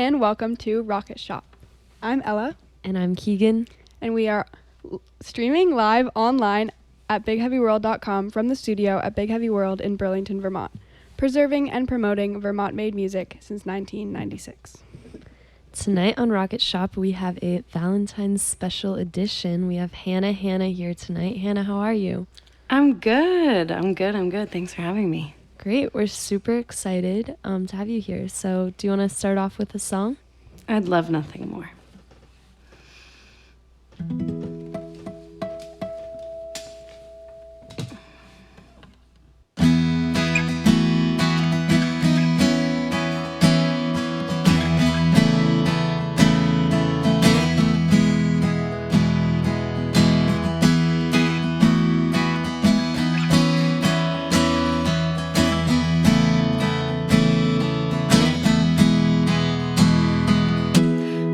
and welcome to Rocket Shop. I'm Ella. And I'm Keegan. And we are streaming live online at BigHeavyWorld.com from the studio at Big Heavy World in Burlington, Vermont, preserving and promoting Vermont-made music since 1996. Tonight on Rocket Shop, we have a Valentine's special edition. We have Hannah here tonight. Hannah, how are you? I'm good. Thanks for having me. Great. We're super excited to have you here. So do you want to start off with a song? I'd love nothing more.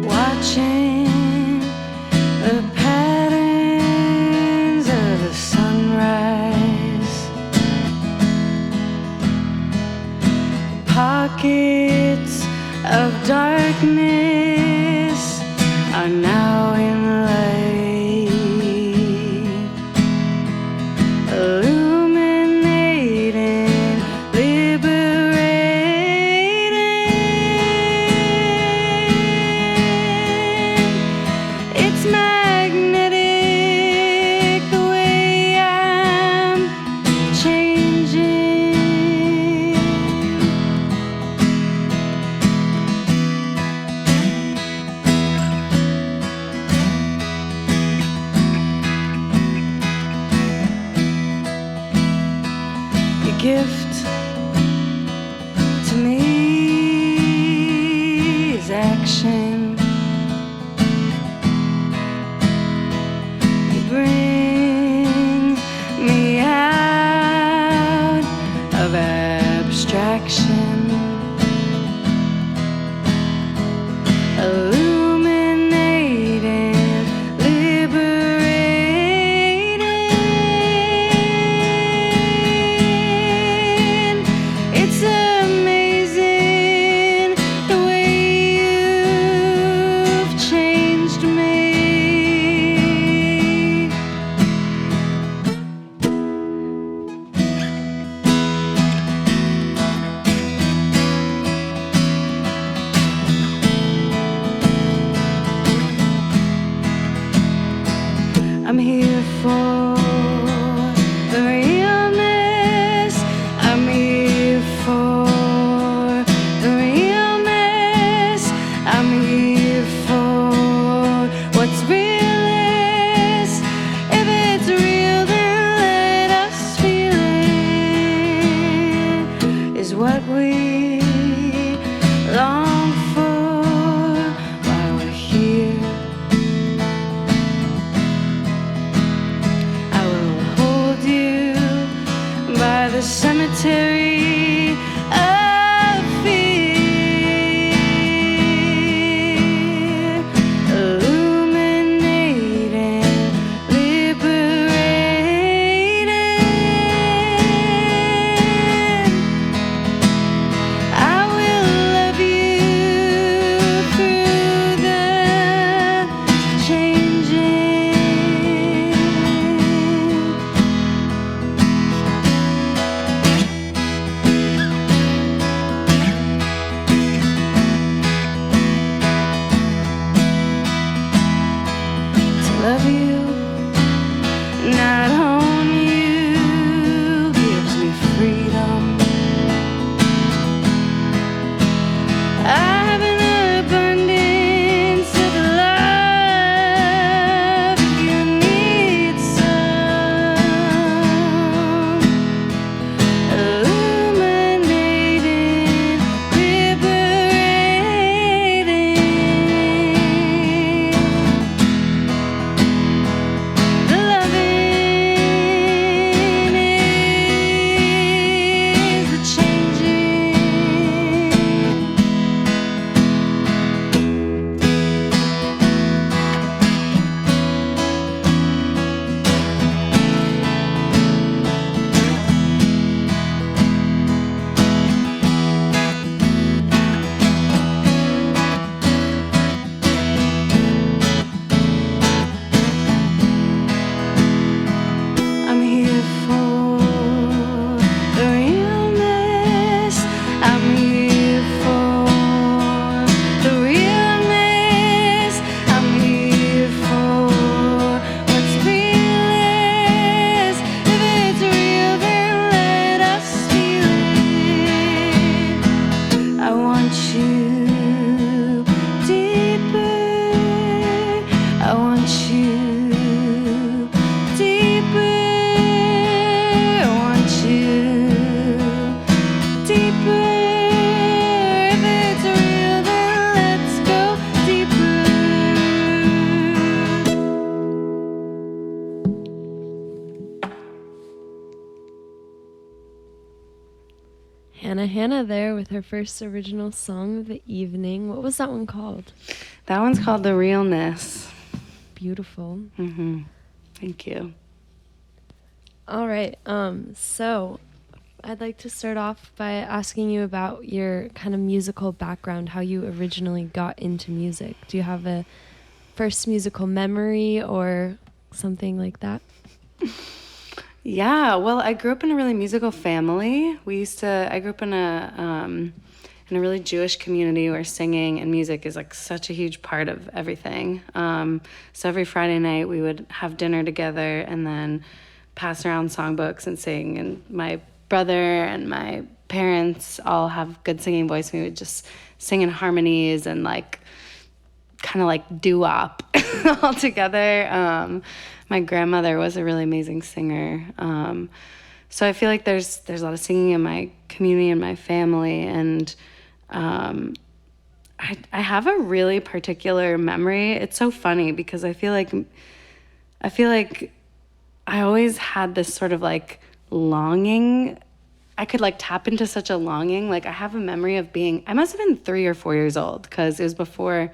Watching the patterns of the sunrise, pockets of darkness are now in light, illuminating, it's magnetic the way I'm changing. Your gift to me is action. Bring me out of abstraction, illuminating, liberating. It's amazing the way you've changed me. I'm here for the realness. I'm here for the realness. I'm here for what's realest. If it's real, then let us feel it. Is what we long for while we're here. I will hold you by the cemetery of fear, illuminating, liberating. I'm here for the realness. I'm here for what's real is. If it's real, then let us feel it. I want you deeper. I want you deeper. I want you deeper. If it's real, then let's go deeper. Hannah there with her first original song of the evening. What was that one called? That one's called The Realness. Beautiful. Thank you. All right. So I'd like to start off by asking you about your kind of musical background, how you originally got into music. Do you have a first musical memory or something like that? Yeah, well, I grew up in a really musical family. I grew up in a really Jewish community where singing and music is like such a huge part of everything. So every Friday night we would have dinner together and then pass around songbooks and sing. And my brother and my parents all have good singing voice. We would just sing in harmonies and like kind of like doo-wop all together. My grandmother was a really amazing singer. So I feel like there's a lot of singing in my community and my family. And I have a really particular memory. It's so funny because I feel like I always had this sort of like longing. I could like tap into such a longing. Like I have a memory of I must have been 3 or 4 years old because it was before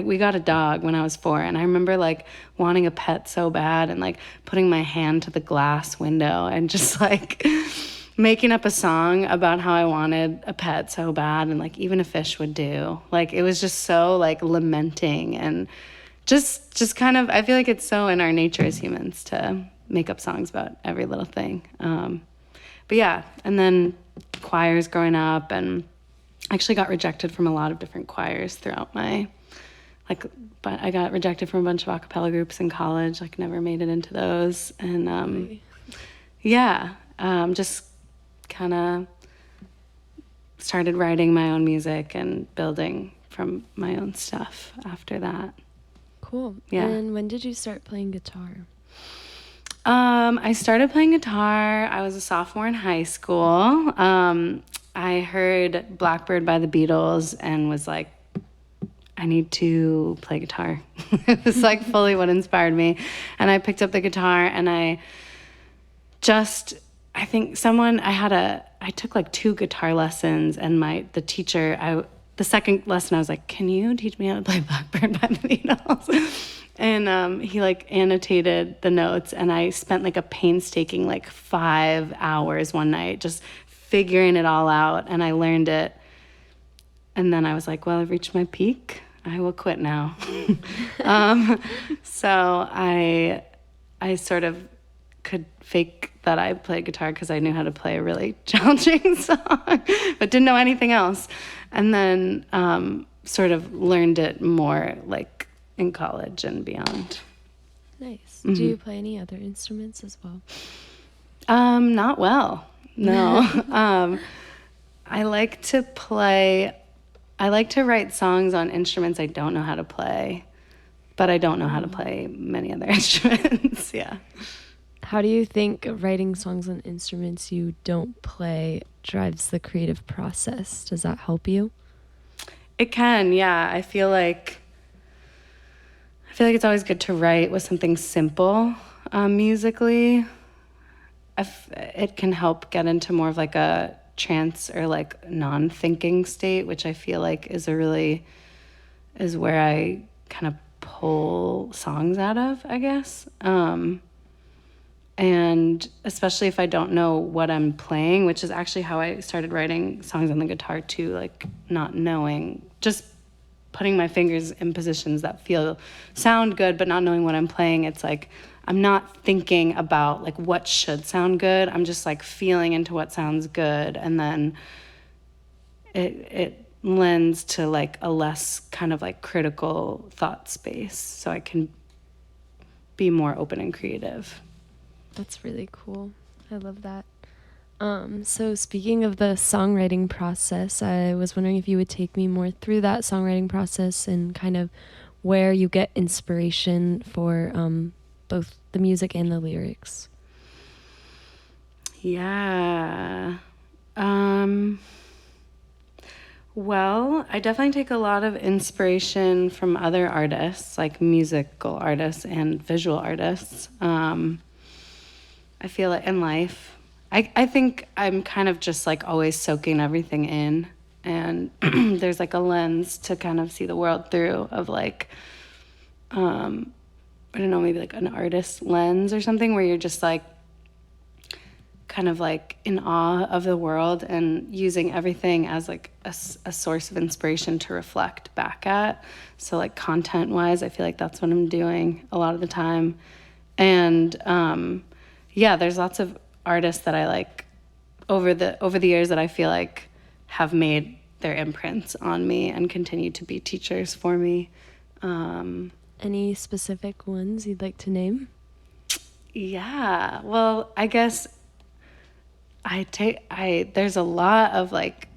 we got a dog when I was 4. And I remember like wanting a pet so bad and like putting my hand to the glass window and just like making up a song about how I wanted a pet so bad. And like even a fish would do. Like it was just so like lamenting and just kind of, I feel like it's so in our nature as humans to make up songs about every little thing. But yeah, and then choirs growing up, and I actually got rejected from a lot of different choirs throughout but I got rejected from a bunch of a cappella groups in college, like never made it into those. And just kind of started writing my own music and building from my own stuff after that. Cool. Yeah. And when did you start playing guitar? I started playing guitar. I was a sophomore in high school. I heard Blackbird by the Beatles and was like, I need to play guitar. It was like fully what inspired me. And I picked up the guitar and I took like 2 guitar lessons, and the teacher, the second lesson I was like, can you teach me how to play Blackbird by the Beatles? And he like annotated the notes, and I spent like a painstaking like 5 hours one night just figuring it all out, and I learned it. And then I was like, well, I've reached my peak. I will quit now. So I sort of could fake that I played guitar because I knew how to play a really challenging song, but didn't know anything else. And then sort of learned it more like in college and beyond. Nice. Mm-hmm. Do you play any other instruments as well? Not well, no. I like to write songs on instruments I don't know how to play, but I don't know how to play many other instruments. Yeah. How do you think writing songs on instruments you don't play drives the creative process? Does that help you? It can, yeah. I feel like it's always good to write with something simple musically. It can help get into more of like a trance or like non-thinking state, which I feel like is where I kind of pull songs out of, I guess. And especially if I don't know what I'm playing, which is actually how I started writing songs on the guitar too, like not knowing, just putting my fingers in positions that sound good, but not knowing what I'm playing. It's like I'm not thinking about like what should sound good. I'm just like feeling into what sounds good, and then it lends to like a less kind of like critical thought space, so I can be more open and creative. That's really cool. I love that. So speaking of the songwriting process, I was wondering if you would take me more through that songwriting process and kind of where you get inspiration for both the music and the lyrics. Yeah. Well, I definitely take a lot of inspiration from other artists, like musical artists and visual artists. I feel it in life. I think I'm kind of just like always soaking everything in, and there's like a lens to kind of see the world through of like, I don't know, maybe like an artist lens or something, where you're just like kind of like in awe of the world and using everything as like a source of inspiration to reflect back at. So like content wise, I feel like that's what I'm doing a lot of the time. And yeah, there's lots of artists that I like over the years that I feel like have made their imprints on me and continue to be teachers for me. Any specific ones you'd like to name? Yeah, well, I guess there's a lot of like,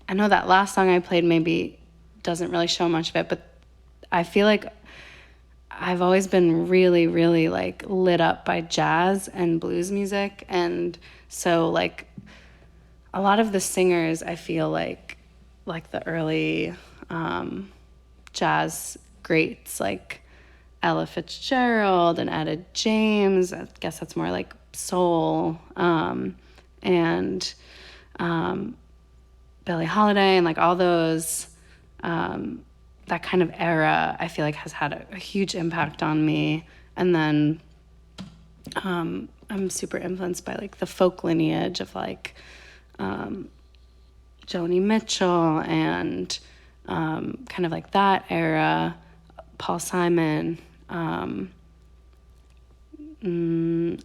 I know that last song I played maybe doesn't really show much of it, but I feel like I've always been really, really like lit up by jazz and blues music. And so like a lot of the singers, I feel like the early jazz greats like Ella Fitzgerald and Etta James, I guess that's more like soul, and Billie Holiday and like all those, that kind of era, I feel like has had a huge impact on me. And then I'm super influenced by like the folk lineage of like Joni Mitchell and kind of like that era, Paul Simon, and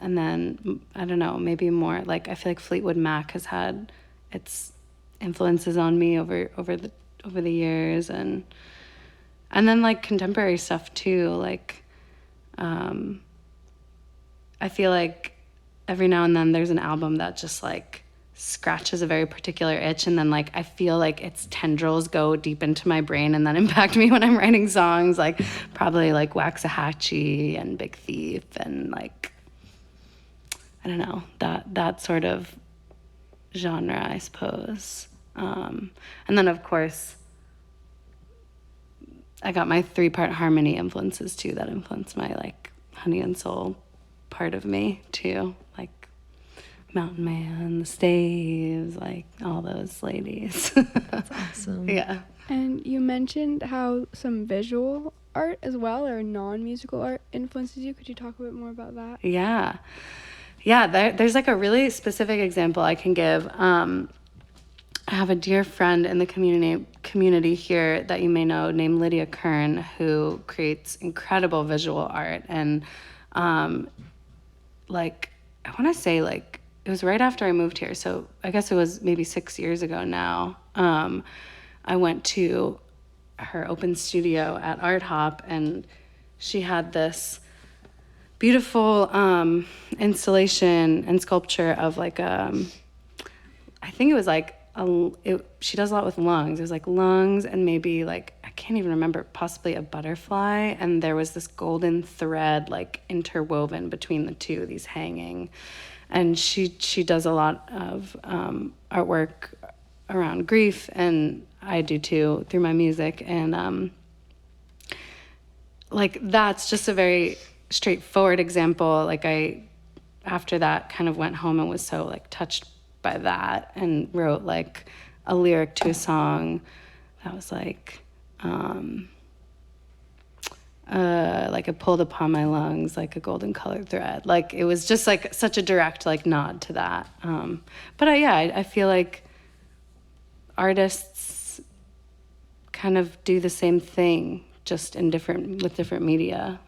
then I don't know, maybe more like I feel like Fleetwood Mac has had its influences on me over the years, and then like contemporary stuff too. Like I feel like every now and then there's an album that just like scratches a very particular itch, and then like I feel like its tendrils go deep into my brain and then impact me when I'm writing songs, like probably like Waxahachie and Big Thief and like I don't know, that sort of genre, I suppose. And then of course I got my 3-part harmony influences too that influence my like Honey and Soul part of me too, like Mountain Man, the Staves, like all those ladies. That's awesome. Yeah. And you mentioned how some visual art as well, or non-musical art, influences you. Could you talk a bit more about that? Yeah. There's like a really specific example I can give. I have a dear friend in the community here that you may know named Lydia Kern, who creates incredible visual art. And like I want to say like it was right after I moved here, so I guess it was maybe 6 years ago now. I went to her open studio at Art Hop, and she had this beautiful installation and sculpture of like I think it was like she does a lot with lungs. It was like lungs and maybe like I can't even remember, possibly a butterfly, and there was this golden thread like interwoven between the two, these hanging. And she does a lot of artwork around grief, and I do too through my music. And like that's just a very straightforward example. Like I, after that, kind of went home and was so like touched by that, and wrote like a lyric to a song that was like I pulled upon my lungs like a golden colored thread. Like it was just like such a direct like nod to that. But I feel like artists kind of do the same thing, just in with different media.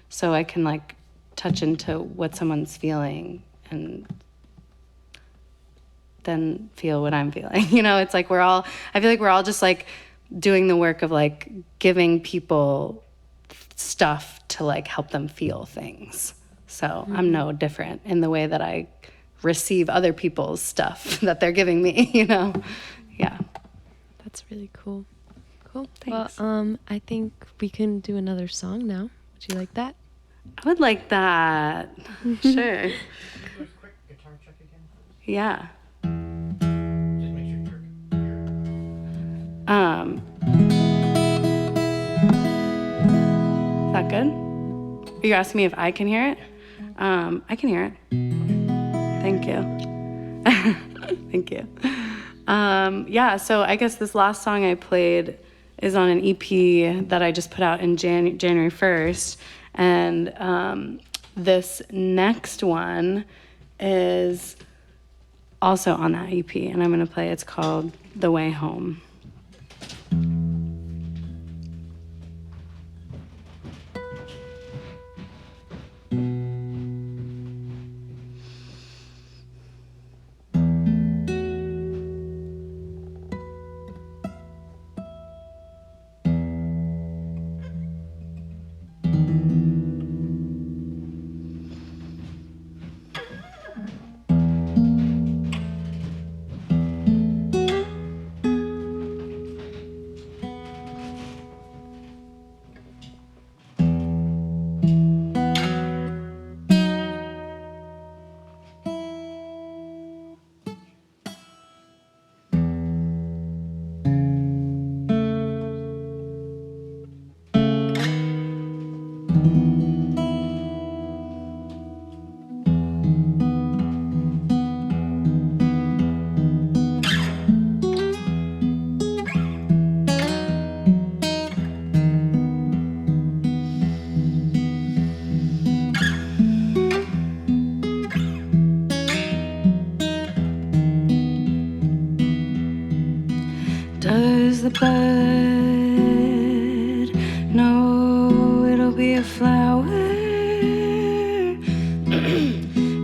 So I can like touch into what someone's feeling and then feel what I'm feeling. You know, it's like I feel like we're all just like doing the work of like giving people stuff to like help them feel things. So I'm no different in the way that I receive other people's stuff that they're giving me, you know? Yeah. That's really cool. Cool. Thanks. Well, I think we can do another song now. Would you like that? I would like that. Sure. Do a quick guitar check again. Yeah. Just make sure you're Is that good? Are you asking me if I can hear it? I can hear it. Thank you. Thank you. Yeah, so I guess this last song I played is on an EP that I just put out in January 1st. And this next one is also on that EP, and I'm going to play. It's called The Way Home. Does the bud know it'll be a flower?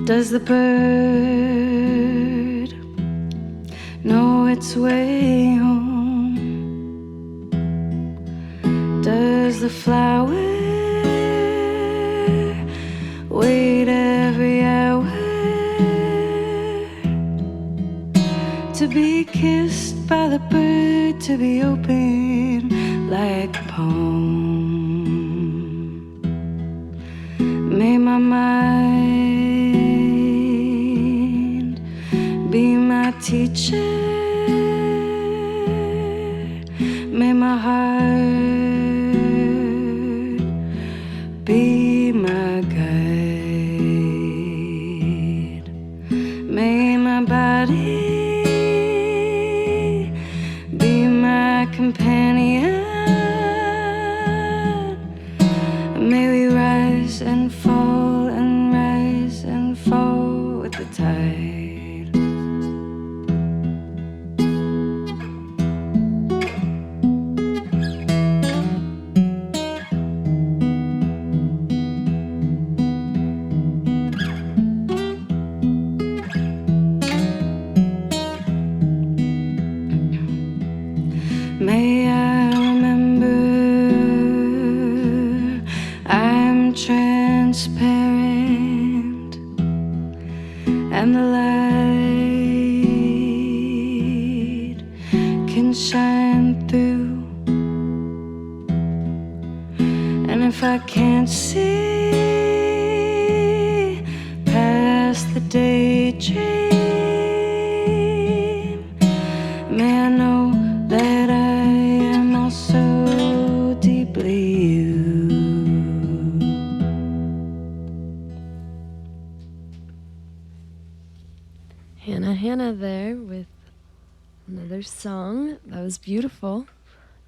Does the bird know its way home? Does the flower wait every hour to be kissed by the bird, to be open like a poem? May my mind be my teacher, may my heart be my guide, may my body be my companion. May we rise and fall and rise and fall with the tide. May I remember I'm transparent and the light can shine through. And if I can't see past the daydream, may I know that I am also deeply you. Hannah there with another song. That was beautiful.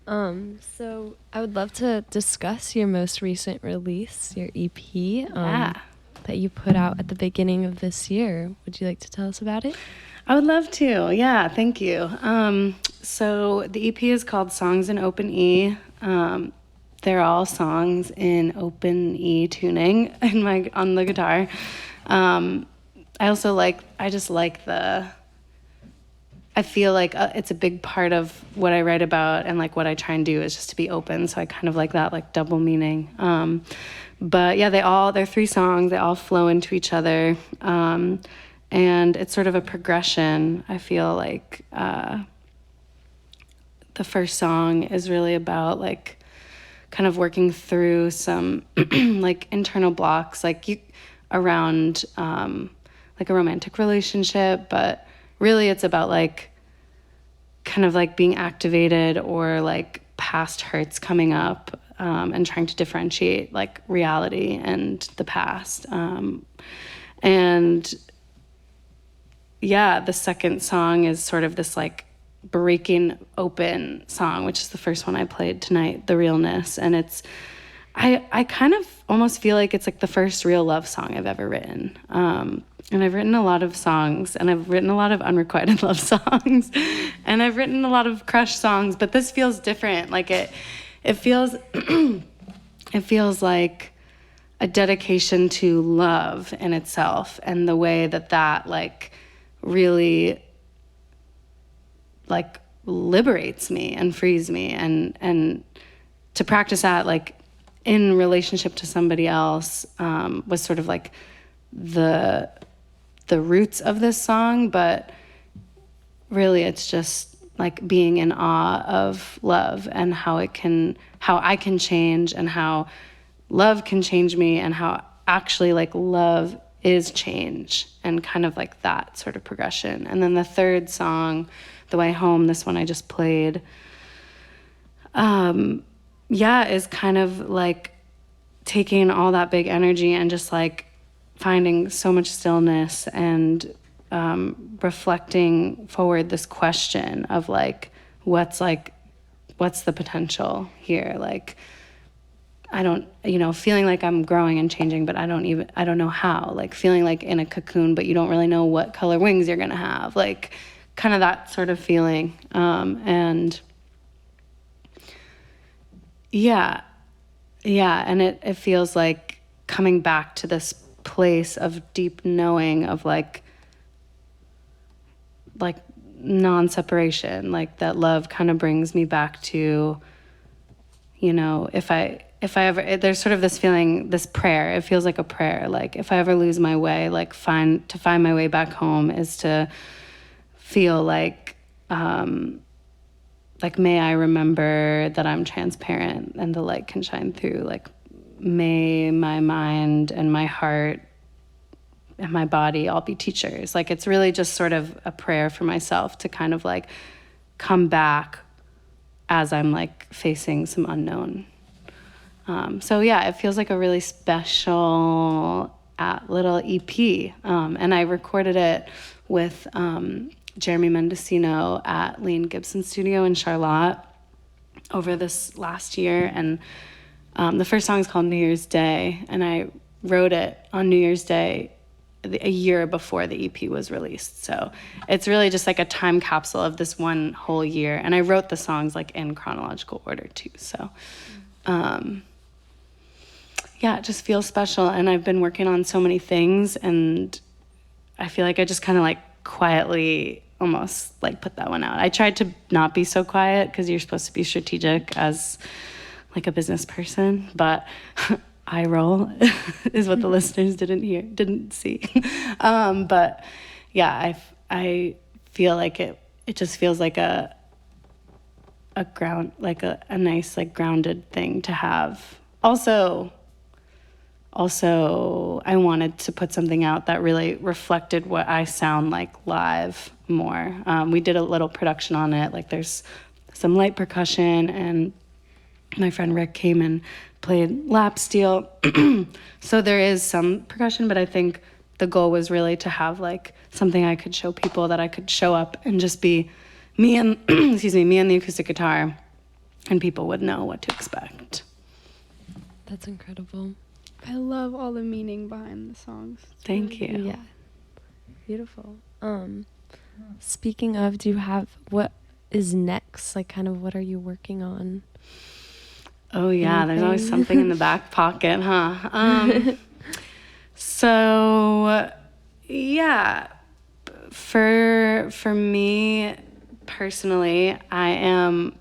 So I would love to discuss your most recent release, your EP, that you put out at the beginning of this year. Would you like to tell us about it? I would love to. Yeah, thank you. So the EP is called Songs in Open E. They're all songs in open E tuning on the guitar. I just like the I feel like it's a big part of what I write about, and like what I try and do is just to be open. So I kind of like that like double meaning. But yeah, they're 3 songs. They all flow into each other. And it's sort of a progression. I feel like the first song is really about like kind of working through some like internal blocks, around like a romantic relationship, but really it's about like kind of like being activated or like past hurts coming up, and trying to differentiate like reality and the past. And yeah, the second song is sort of this like breaking open song, which is the first one I played tonight, The Realness. And I kind of almost feel like it's like the first real love song I've ever written. And I've written a lot of songs, and I've written a lot of unrequited love songs, and I've written a lot of crush songs, but this feels different. Like it feels, it feels like a dedication to love in itself, and the way that like really like liberates me and frees me, and to practice that like in relationship to somebody else was sort of like the roots of this song. But really it's just like being in awe of love and how I can change, and how love can change me, and how actually like love is change, and kind of like that sort of progression. And then the third song, The Way Home, this one I just played, is kind of like taking all that big energy and just like finding so much stillness, and reflecting forward this question of like what's the potential here. Like feeling like I'm growing and changing, but I don't know how. Like feeling like in a cocoon, but you don't really know what color wings you're gonna have. Like kind of that sort of feeling. And and it feels like coming back to this place of deep knowing of like non-separation, like that love kind of brings me back to, if I ever, there's sort of this feeling, this prayer, it feels like a prayer. Like if I ever lose my way, like find my way back home is to feel like may I remember that I'm transparent and the light can shine through. Like may my mind and my heart and my body all be teachers. Like it's really just sort of a prayer for myself to kind of like come back as I'm like facing some unknown. It feels like a really special little EP. And I recorded it with Jeremy Mendocino at Lane Gibson Studio in Charlotte over this last year. And the first song is called New Year's Day, and I wrote it on New Year's Day a year before the EP was released. So it's really just like a time capsule of this one whole year. And I wrote the songs like in chronological order too. So it just feels special. And I've been working on so many things, and I feel like I just kind of like quietly almost like put that one out. I tried to not be so quiet because you're supposed to be strategic as like a business person, but eye roll is what the listeners didn't see. But yeah, I feel like it just feels like a ground, like a nice like grounded thing to have. Also, I wanted to put something out that really reflected what I sound like live more. We did a little production on it. Like there's some light percussion, and my friend Rick came and played lap steel. So there is some percussion, but I think the goal was really to have like something I could show people, that I could show up and just be me and me and the acoustic guitar, and people would know what to expect. That's incredible. I love all the meaning behind the songs. Thank you. Yeah. Beautiful. Speaking of, what is next? Like kind of what are you working on? Oh yeah, Anything? There's always something in the back pocket, huh? So yeah, For me personally, I am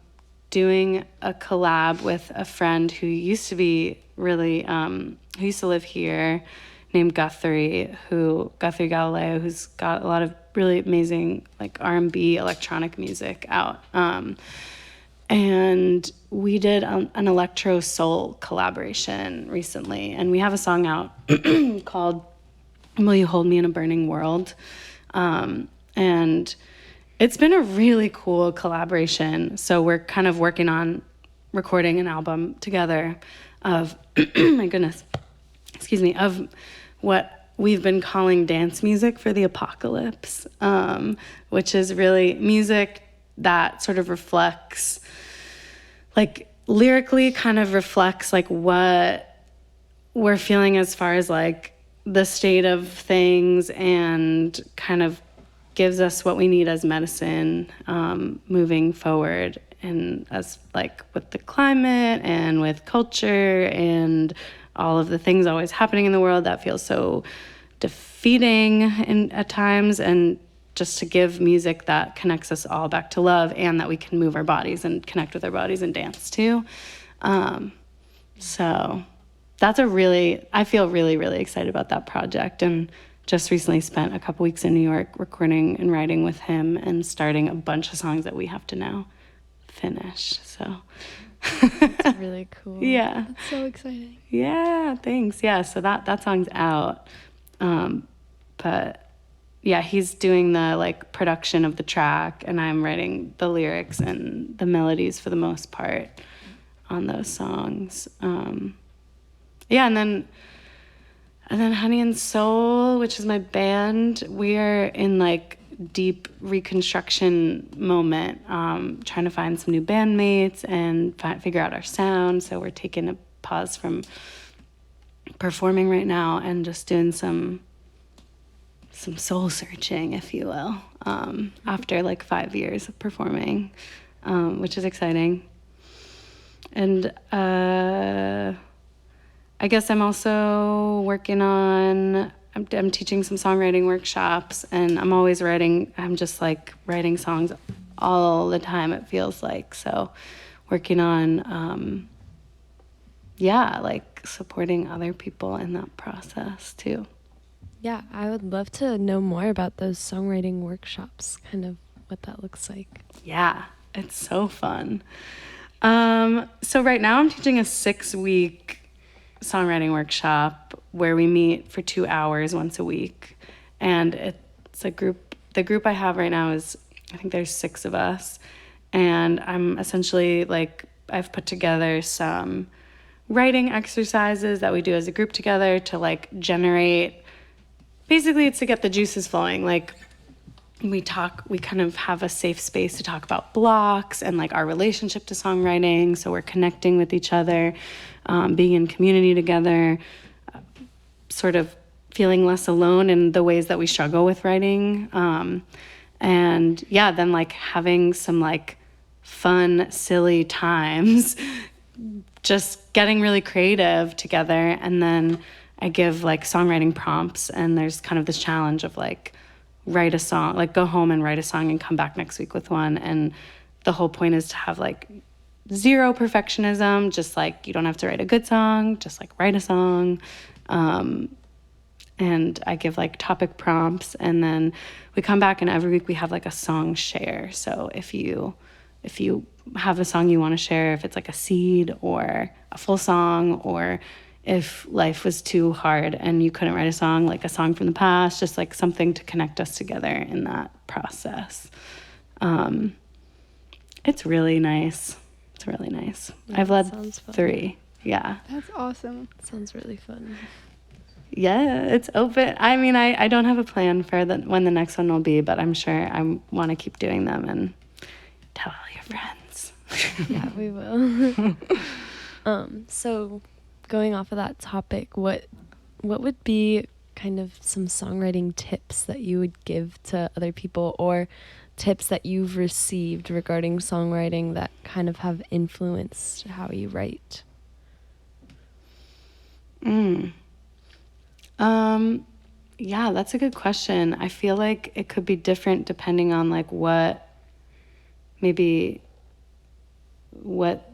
doing a collab with a friend who used to be really who used to live here, named Guthrie Galileo, who's got a lot of really amazing like R&B electronic music out. And we did an electro soul collaboration recently, and we have a song out called "Will You Hold Me in a Burning World," and it's been a really cool collaboration. So we're kind of working on recording an album together of my goodness, excuse me, of what we've been calling dance music for the apocalypse, which is really music that sort of reflects, like lyrically kind of reflects like what we're feeling as far as like the state of things, and kind of gives us what we need as medicine moving forward, and as like with the climate and with culture and all of the things always happening in the world that feels so defeating at times, and just to give music that connects us all back to love, and that we can move our bodies and connect with our bodies and dance too. So that's I feel really, really excited about that project, and just recently spent a couple weeks in New York recording and writing with him and starting a bunch of songs that we have to now finish. So That's really cool. yeah. That's so exciting. Yeah, thanks. Yeah, so that song's out. But yeah, he's doing the like production of the track, and I'm writing the lyrics and the melodies for the most part on those songs. Yeah, and then Honey and Soul, which is my band, we are in like deep reconstruction moment, trying to find some new bandmates and figure out our sound. So we're taking a pause from performing right now and just doing some soul searching, if you will, after like 5 years of performing, which is exciting. And I guess I'm also working on, I'm teaching some songwriting workshops, and I'm always writing. I'm just like writing songs all the time, it feels like. So working on, like supporting other people in that process too. Yeah, I would love to know more about those songwriting workshops, kind of what that looks like. Yeah, it's so fun. So right now I'm teaching a 6-week songwriting workshop where we meet for 2 hours once a week. And it's a group, the group I have right now is, I think there's 6 of us. And I'm essentially like, I've put together some writing exercises that we do as a group together to like generate, basically it's to get the juices flowing. Like we kind of have a safe space to talk about blocks and like our relationship to songwriting. So we're connecting with each other, being in community together, sort of feeling less alone in the ways that we struggle with writing. And yeah, then like having some like fun, silly times, just getting really creative together. And then I give like songwriting prompts, and there's kind of this challenge of like, write a song, like go home and write a song and come back next week with one. And the whole point is to have like zero perfectionism, just like you don't have to write a good song, just like write a song. And I give like topic prompts, and then we come back, and every week we have like a song share. So if you have a song you want to share, if it's like a seed or a full song, or if life was too hard and you couldn't write a song, like a song from the past, just like something to connect us together in that process. It's really nice. It's really nice. Yeah, I've led sounds fun. 3. Yeah. That's awesome. Sounds really fun. Yeah, it's open. I mean, I don't have a plan for when the next one will be, but I'm sure I want to keep doing them and tell all your friends. Yeah, we will. So going off of that topic, what would be kind of some songwriting tips that you would give to other people, or tips that you've received regarding songwriting that kind of have influenced how you write? Yeah, that's a good question. I feel like it could be different depending on like maybe what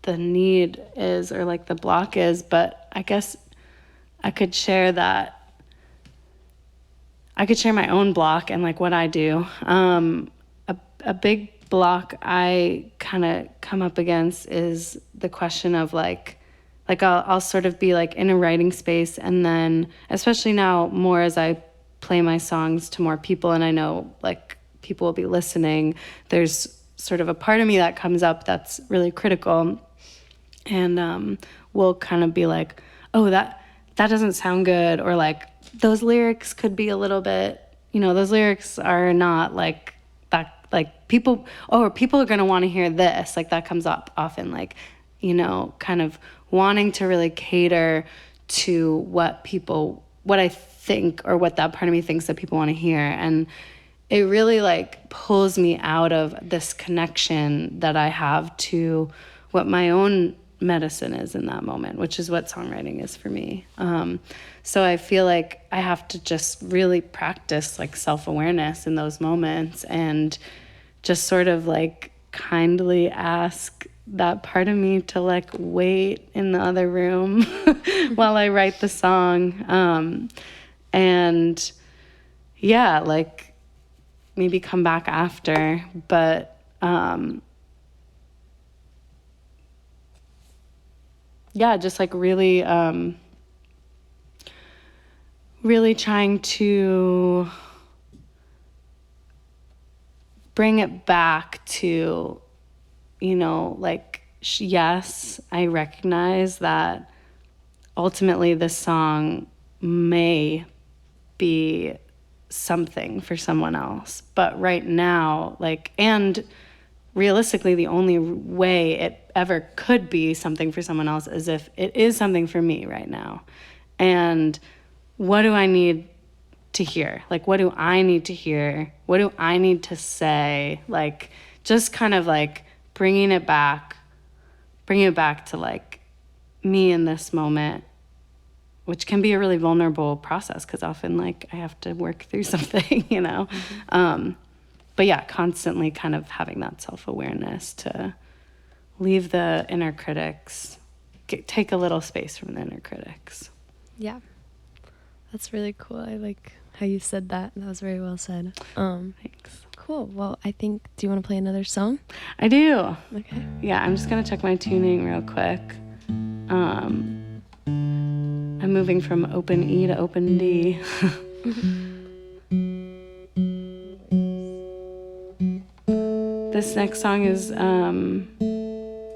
the need is or like the block is, but I guess I could share my own block and like what I do. A big block I kind of come up against is the question of like I'll sort of be like in a writing space, and then especially now more as I play my songs to more people and I know like people will be listening, there's sort of a part of me that comes up that's really critical, and will kind of be like, oh, that doesn't sound good, or like those lyrics could be a little bit, those lyrics are not like that, like people are going to want to hear this, like that comes up often, like, kind of wanting to really cater to what I think, or what that part of me thinks that people want to hear. And it really like pulls me out of this connection that I have to what my own medicine is in that moment, which is what songwriting is for me. So I feel like I have to just really practice like self-awareness in those moments, and just sort of like kindly ask that part of me to like wait in the other room while I write the song. And yeah, like maybe come back after, but yeah, just like really really trying to bring it back to, like, yes, I recognize that ultimately this song may be something for someone else, but right now, like, and realistically, the only way it ever could be something for someone else is if it is something for me right now. And what do I need to hear? Like, what do I need to hear? What do I need to say? Like, just kind of like bringing it back to like me in this moment, which can be a really vulnerable process because often like I have to work through something, Mm-hmm. But yeah, constantly kind of having that self-awareness to leave the inner critics, take a little space from the inner critics. Yeah, that's really cool. I like how you said that. That was very well said. Thanks. Cool. Well, I think, do you want to play another song? I do. Okay. Yeah, I'm just going to check my tuning real quick. I'm moving from open E to open D. This next song is,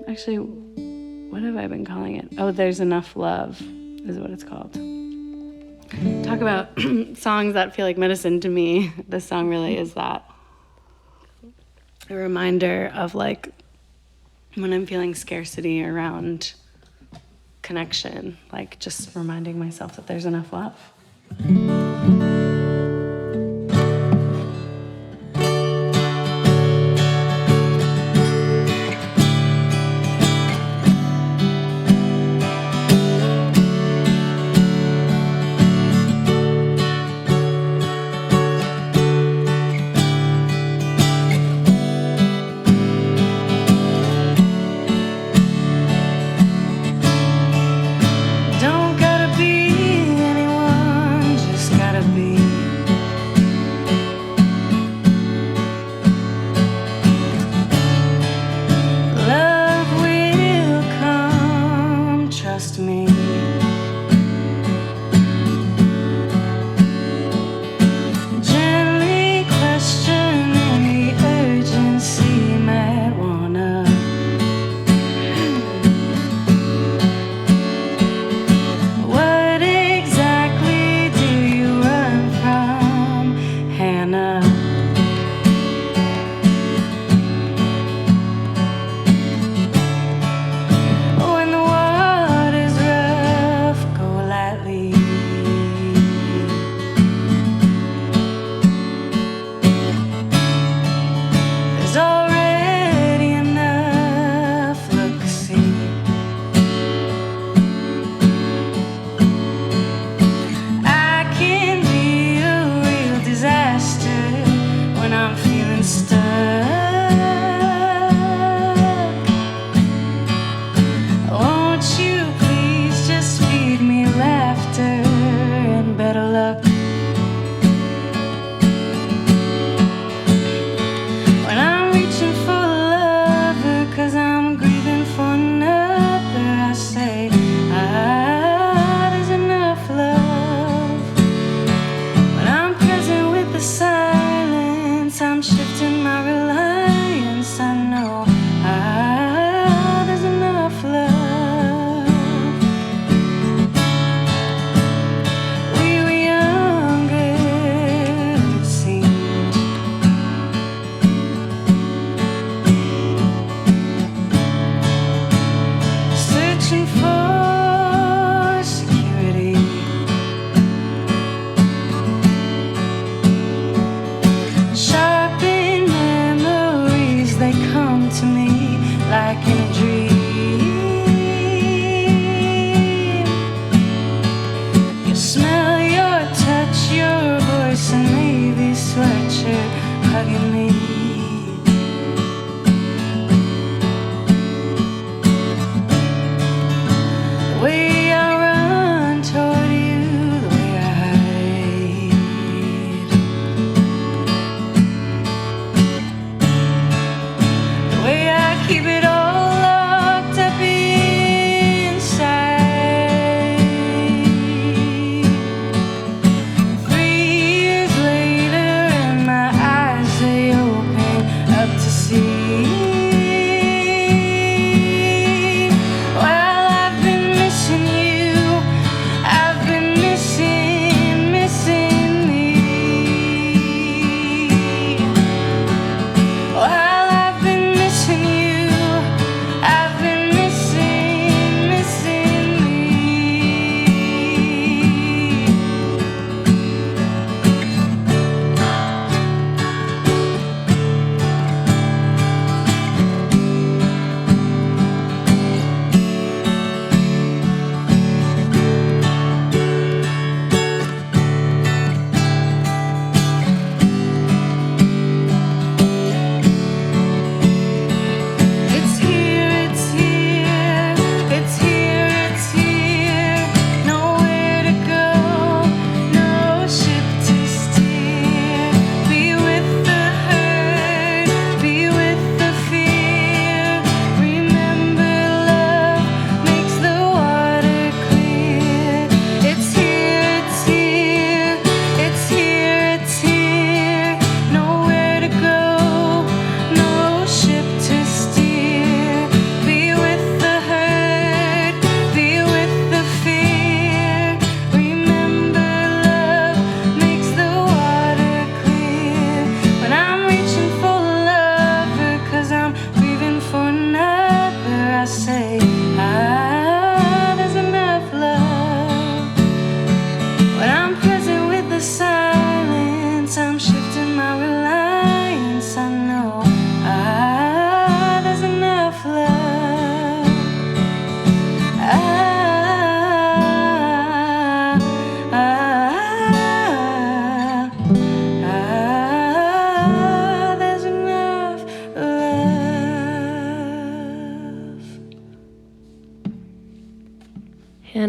actually, what have I been calling it? Oh, There's Enough Love is what it's called. Talk about songs that feel like medicine to me. This song really is that. A reminder of like when I'm feeling scarcity around connection, like just reminding myself that there's enough love. Don't gotta be anyone, just gotta be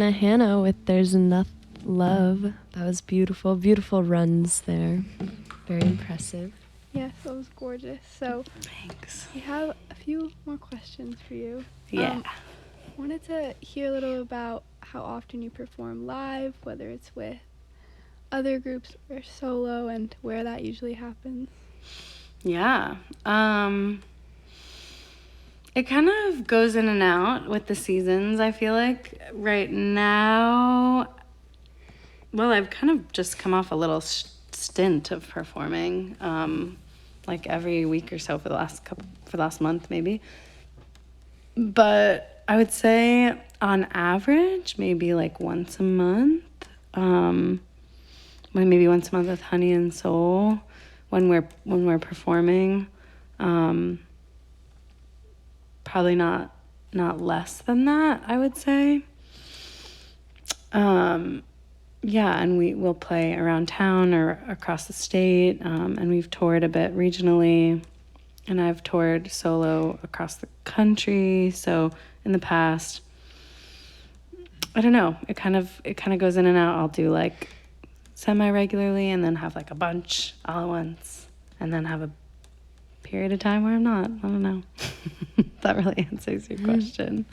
Hannah with There's Enough Love. That was beautiful. Beautiful runs there. Very impressive. Yes, that was gorgeous. So Thanks. we have a few more questions for you. Yeah. Wanted to hear a little about how often you perform live, whether it's with other groups or solo, and where that usually happens. Yeah. It kind of goes in and out with the seasons, I feel like. Right now, well, I've kind of just come off a little stint of performing, like every week or so for the last month maybe. But I would say on average, maybe like once a month. Maybe once a month with Honey and Soul when we're performing. Probably not less than that, I would say. Yeah, and we'll play around town or across the state, and we've toured a bit regionally, and I've toured solo across the country. So in the past, I don't know, it kind of goes in and out. I'll do like semi-regularly and then have like a bunch all at once, and then have a period of time where I'm not. I don't know. That really answers your question.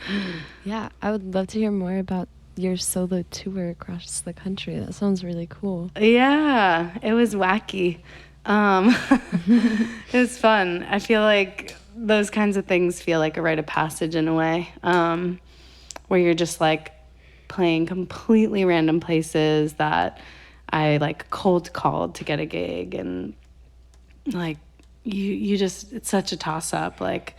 Yeah, I would love to hear more about your solo tour across the country. That sounds really cool. Yeah, it was wacky. It was fun. I feel like those kinds of things feel like a rite of passage in a way, where you're just like playing completely random places that I like cold called to get a gig, and like you just, it's such a toss up. Like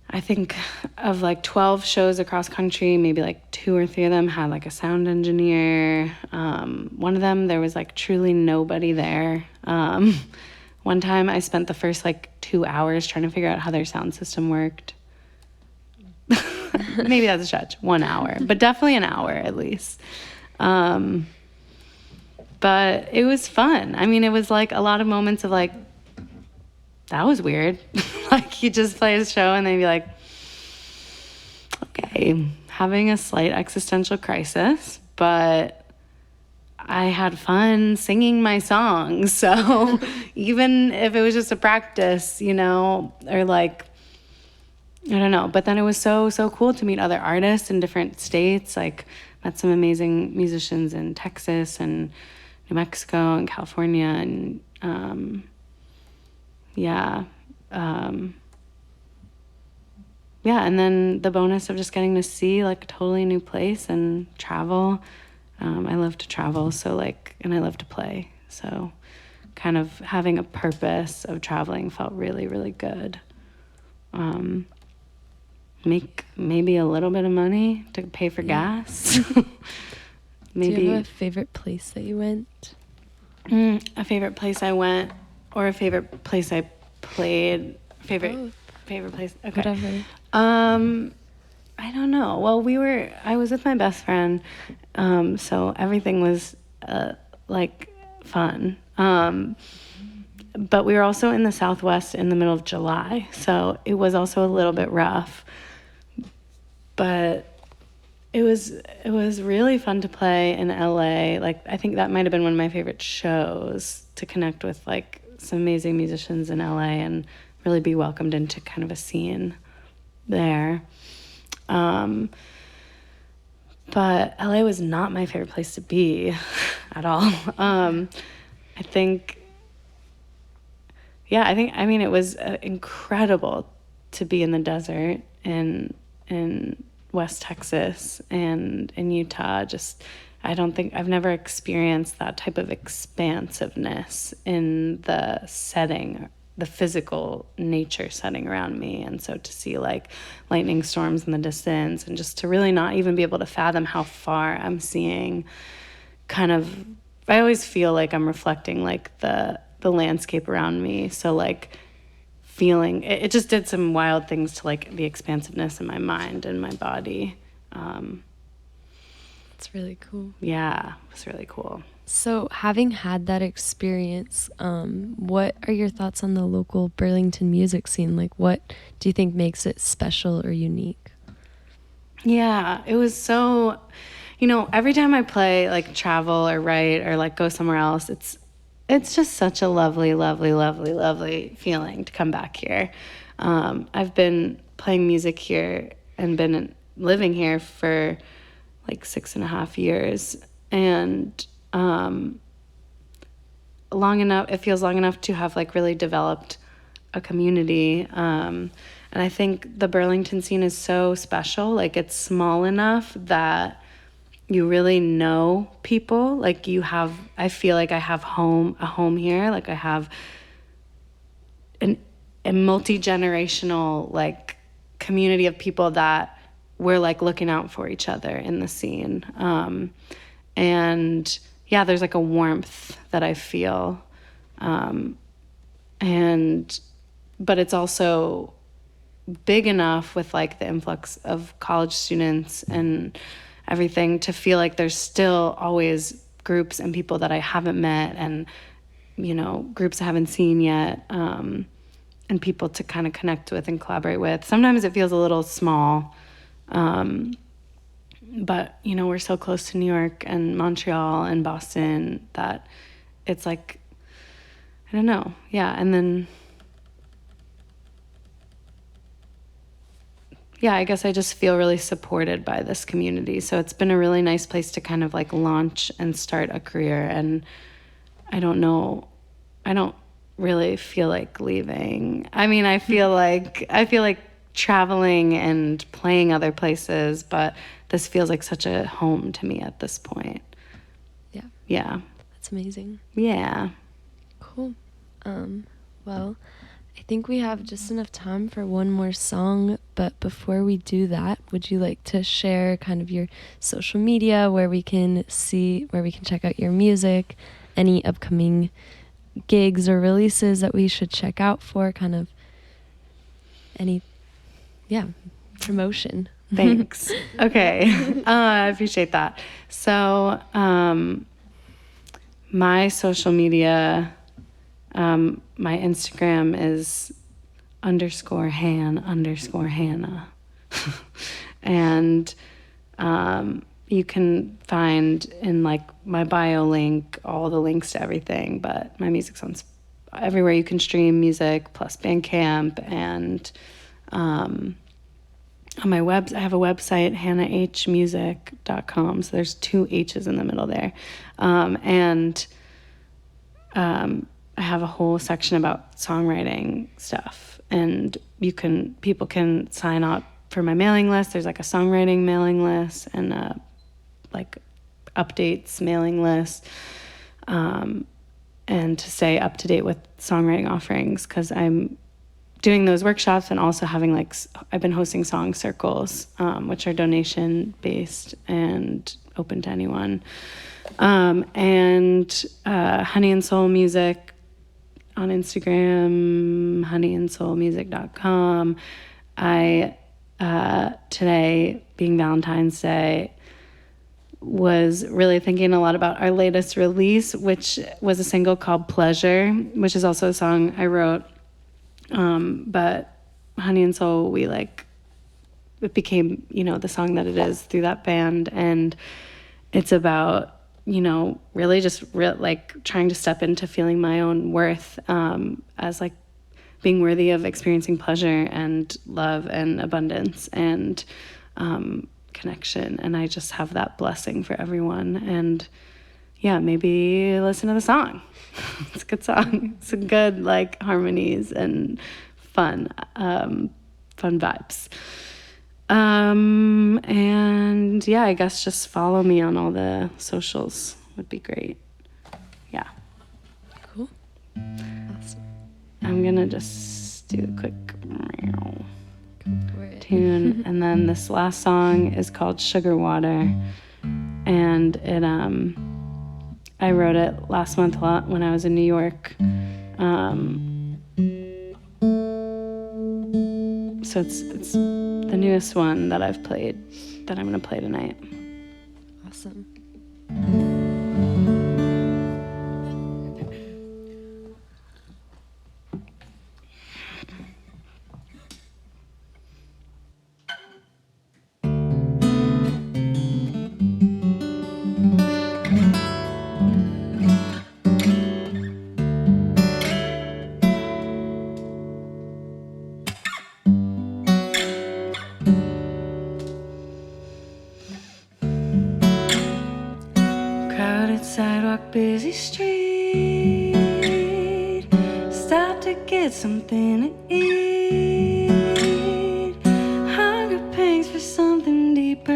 I think of like 12 shows across country, maybe like 2 or 3 of them had like a sound engineer. One of them, there was like truly nobody there. One time I spent the first like 2 hours trying to figure out how their sound system worked. Maybe that's a stretch, 1 hour, but definitely an hour at least. But it was fun. I mean, it was like a lot of moments of like, that was weird. Like you just play a show and then be like, okay, having a slight existential crisis, but I had fun singing my songs. So even if it was just a practice, you know, or like, I don't know. But then it was so cool to meet other artists in different states. Like met some amazing musicians in Texas and New Mexico and California, and yeah, and then the bonus of just getting to see like a totally new place and travel. I love to travel, so like, and I love to play, so kind of having a purpose of traveling felt really, really good. Make maybe a little bit of money to pay for gas. Maybe. Do you have a favorite place that you went? A favorite place I went, or a favorite place I played. Favorite place. Okay. Whatever. I don't know. Well, I was with my best friend, so everything was like fun. But we were also in the Southwest in the middle of July, so it was also a little bit rough. But it was really fun to play in LA. Like I think that might have been one of my favorite shows, to connect with like some amazing musicians in LA and really be welcomed into kind of a scene there. But LA was not my favorite place to be at all. I mean it was incredible to be in the desert in West Texas and in Utah. Just I've never experienced that type of expansiveness in the setting, the physical nature setting around me. And so to see like lightning storms in the distance, and just to really not even be able to fathom how far I'm seeing, kind of, I always feel like I'm reflecting like the landscape around me. So like feeling, it just did some wild things to like the expansiveness in my mind and my body. It's really cool. Yeah, it was really cool. So having had that experience, what are your thoughts on the local Burlington music scene? Like what do you think makes it special or unique? Yeah, it was so, every time I play, like travel or write or like go somewhere else, it's just such a lovely, lovely, lovely, lovely feeling to come back here. I've been playing music here and been living here for like 6.5 years, and it feels long enough to have like really developed a community. And I think the Burlington scene is so special. Like it's small enough that you really know people. Like I feel like I have a home here. Like I have a multi-generational like community of people that we're like looking out for each other in the scene. And yeah, there's like a warmth that I feel. But it's also big enough with like the influx of college students and everything to feel like there's still always groups and people that I haven't met, and groups I haven't seen yet, and people to kind of connect with and collaborate with. Sometimes it feels a little small, but we're so close to New York and Montreal and Boston that it's like, I don't know. Yeah. And then, yeah, I guess I just feel really supported by this community. So it's been a really nice place to kind of like launch and start a career. And I don't know, I don't really feel like leaving. I mean, I feel like traveling and playing other places, but this feels like such a home to me at this point. Yeah. Yeah. That's amazing. Yeah. Cool. Well, I think we have just enough time for one more song, but before we do that, would you like to share kind of your social media where we can check out your music, any upcoming gigs or releases that we should check out for, kind of any promotion? Thanks. Okay. I appreciate that. So, my social media, my Instagram is _Han_Hannah. And you can find in like my bio link all the links to everything, but my music's on everywhere you can stream music, plus Bandcamp, and on my I have a website, hannahmusic.com. So there's 2 H's in the middle there. I have a whole section about songwriting stuff, and people can sign up for my mailing list. There's like a songwriting mailing list and a like updates mailing list, and to stay up to date with songwriting offerings, because I'm doing those workshops and also having I've been hosting song circles, which are donation based and open to anyone. And Honey and Soul Music on Instagram, honeyandsoulmusic.com. I today, being Valentine's Day, was really thinking a lot about our latest release, which was a single called Pleasure, which is also a song I wrote. But Honey and Soul, it became, the song that it is through that band. And it's about, really just trying to step into feeling my own worth, as like being worthy of experiencing pleasure and love and abundance and connection. And I just have that blessing for everyone. And yeah, maybe listen to the song. It's a good song. It's a good harmonies and fun vibes. And yeah, I guess just follow me on all the socials would be great. Yeah. Cool. Awesome. I'm gonna just do a quick For it. tune, and then this last song is called Sugar Water, and it I wrote it last month when I was in New York. So it's the newest one that I've played, that I'm gonna play tonight. Awesome. busy street. Stop to get something to eat. Hunger pangs for something deeper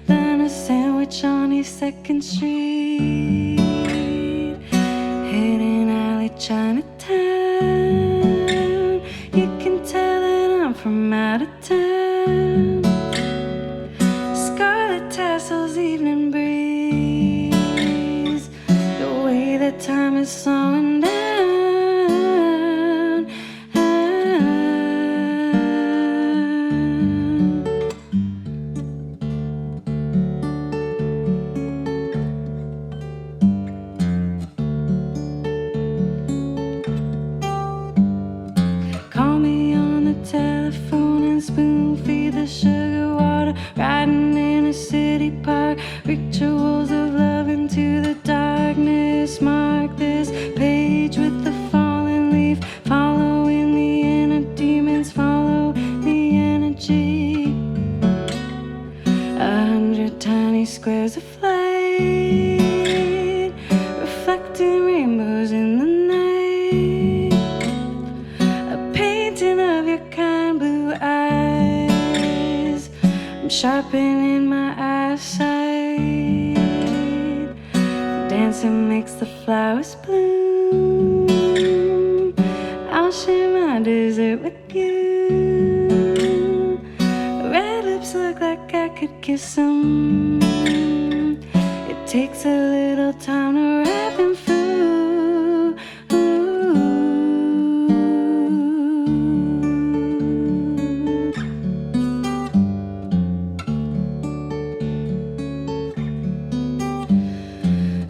than a sandwich on East 2nd Street. Hidden alley, Chinatown. You can tell that I'm from out of town. Scarlet tassels, evening breeze. The way that time is slowing down. Call me on the telephone and spoon feed the sugar water. Riding in a city park, rituals of love into the darkness. Mark this page with the fallen leaf, following the inner demons, follow the energy. 100 tiny squares of light, reflecting rainbows in the night. A painting of your kind blue eyes. I'm sharpening my eyesight. Dancing makes the flowers bloom. I'll share my dessert with you. Red lips look like I could kiss them. It takes a little time to ripen through.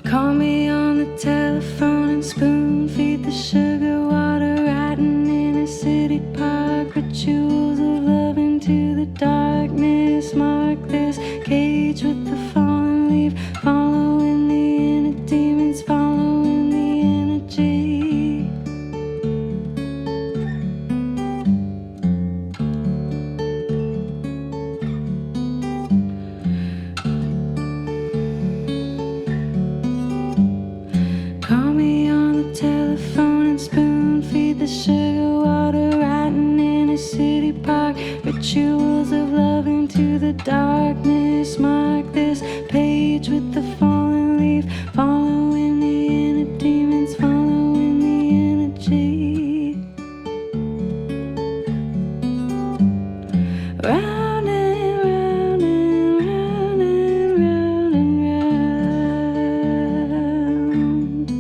Call me on the telephone and spoon feed the sugar water. Riding in a city park, rituals of love into the darkness. Mark this cage with the fallen leaf, following the inner demons, following the energy. Call me on the telephone and spoon feed the sugar water. Riding in a city park, rituals of love into the darkness. Mark this page with the fallen leaf, following the inner demons, following the energy. Round and round and round and round and round.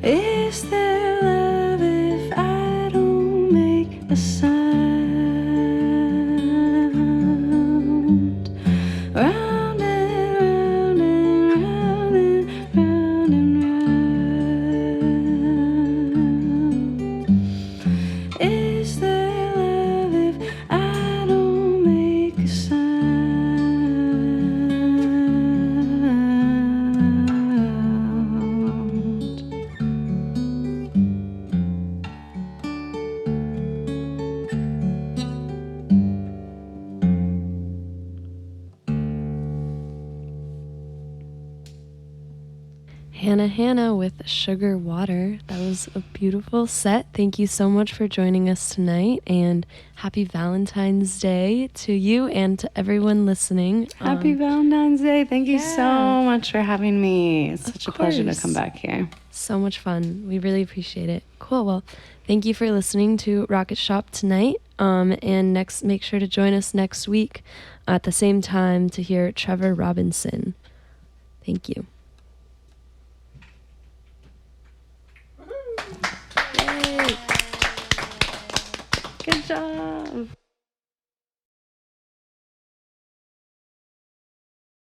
Is there love if I don't make a sound? Round and round and round and round and round. Is there love if I don't make a sound? Hannah with Sugar Water. That was a beautiful set. Thank you so much for joining us tonight, and happy Valentine's Day to you and to everyone listening. Happy Valentine's Day. Thank you yeah. so much for having me. It's such a pleasure to course. come back here. So much fun. We really appreciate it. Cool. Well, thank you for listening to Rocket Shop tonight. And make sure to join us next week at the same time to hear Trevor Robinson. Thank you. Good job.